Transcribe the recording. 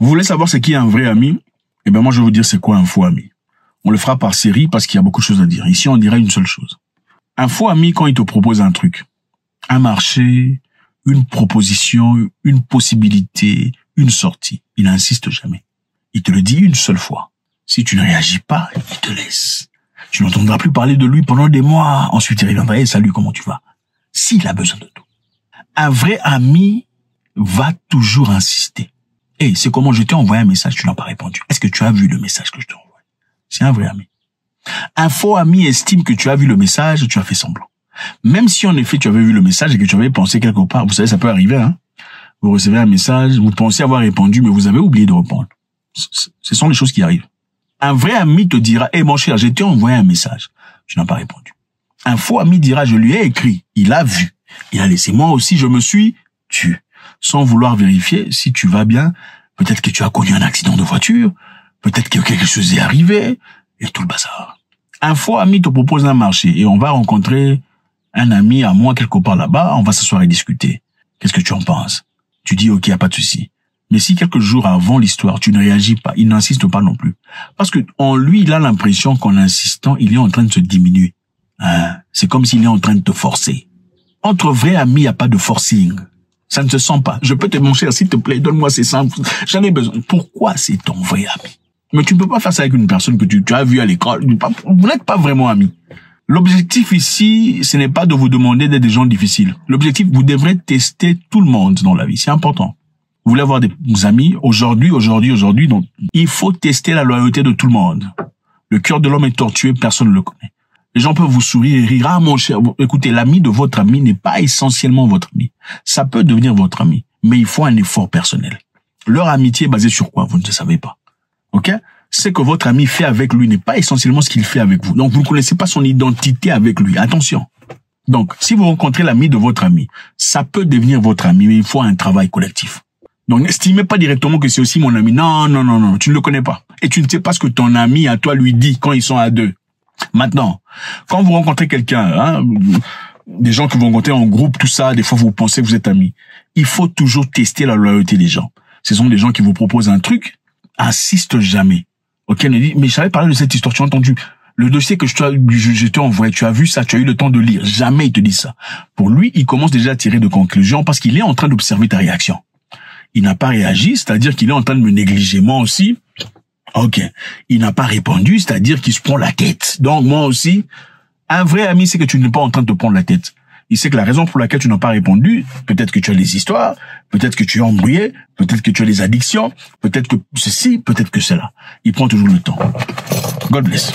Vous voulez savoir ce qui est un vrai ami? Eh ben moi, je vais vous dire c'est quoi un faux ami. On le fera par série parce qu'il y a beaucoup de choses à dire. Ici, on dirait une seule chose. Un faux ami, quand il te propose un truc, un marché, une proposition, une possibilité, une sortie, il n'insiste jamais. Il te le dit une seule fois. Si tu ne réagis pas, il te laisse. Tu n'entendras plus parler de lui pendant des mois. Ensuite, il reviendra, hey, salut, comment tu vas? S'il a besoin de tout. Un vrai ami va toujours insister. Hey, c'est comment je t'ai envoyé un message, tu n'as pas répondu. Est-ce que tu as vu le message que je t'ai envoyé? C'est un vrai ami. Un faux ami estime que tu as vu le message et tu as fait semblant. Même si en effet tu avais vu le message et que tu avais pensé quelque part, vous savez, ça peut arriver, hein. Vous recevez un message, vous pensez avoir répondu, mais vous avez oublié de répondre. Ce sont les choses qui arrivent. Un vrai ami te dira, hey, mon cher, j'ai t'ai envoyé un message. Tu n'as pas répondu. Un faux ami dira, je lui ai écrit, il a vu, il a laissé. Moi aussi, je me suis tu. Sans vouloir vérifier si tu vas bien. Peut-être que tu as connu un accident de voiture. Peut-être que quelque chose est arrivé. Et tout le bazar. Un faux ami te propose un marché et on va rencontrer un ami à moi quelque part là-bas. On va s'asseoir et discuter. Qu'est-ce que tu en penses? Tu dis, ok, y a pas de souci. Mais si quelques jours avant l'histoire, tu ne réagis pas, il n'insiste pas non plus. Parce que en lui, il a l'impression qu'en insistant, il est en train de se diminuer. Hein? C'est comme s'il est en train de te forcer. Entre vrais amis, il n'y a pas de forcing. Ça ne se sent pas. Je peux te, mon cher, s'il te plaît, donne-moi ces 100. J'en ai besoin. Pourquoi c'est ton vrai ami? Mais tu ne peux pas faire ça avec une personne que tu as vue à l'école. Vous n'êtes pas vraiment amis. L'objectif ici, ce n'est pas de vous demander d'être des gens difficiles. L'objectif, vous devrez tester tout le monde dans la vie. C'est important. Vous voulez avoir des amis aujourd'hui, donc il faut tester la loyauté de tout le monde. Le cœur de l'homme est tortueux, personne ne le connaît. Les gens peuvent vous sourire et rire. Ah, mon cher, écoutez, l'ami de votre ami n'est pas essentiellement votre ami. Ça peut devenir votre ami, mais il faut un effort personnel. Leur amitié est basée sur quoi? Vous ne le savez pas. OK? Ce que votre ami fait avec lui n'est pas essentiellement ce qu'il fait avec vous. Donc, vous ne connaissez pas son identité avec lui. Attention. Donc, si vous rencontrez l'ami de votre ami, ça peut devenir votre ami, mais il faut un travail collectif. Donc, n'estimez pas directement que c'est aussi mon ami. Non, non, non, non, tu ne le connais pas. Et tu ne sais pas ce que ton ami à toi lui dit quand ils sont à deux. Maintenant, quand vous rencontrez quelqu'un, hein, des gens que vous rencontrez en groupe, tout ça, des fois vous pensez que vous êtes amis. Il faut toujours tester la loyauté des gens. Ce sont des gens qui vous proposent un truc, insistent jamais. Ok, ne dit, mais j'avais parlé de cette histoire, tu as entendu le dossier que je t'ai envoyé, tu as vu ça, tu as eu le temps de lire. Jamais il te dit ça. Pour lui, il commence déjà à tirer de conclusions parce qu'il est en train d'observer ta réaction. Il n'a pas réagi, c'est-à-dire qu'il est en train de me négliger. Moi aussi, ok. Il n'a pas répondu, c'est-à-dire qu'il se prend la tête. Donc moi aussi, un vrai ami, c'est que tu n'es pas en train de te prendre la tête. Il sait que la raison pour laquelle tu n'as pas répondu, peut-être que tu as les histoires, peut-être que tu es embrouillé, peut-être que tu as les addictions, peut-être que ceci, peut-être que cela. Il prend toujours le temps. God bless.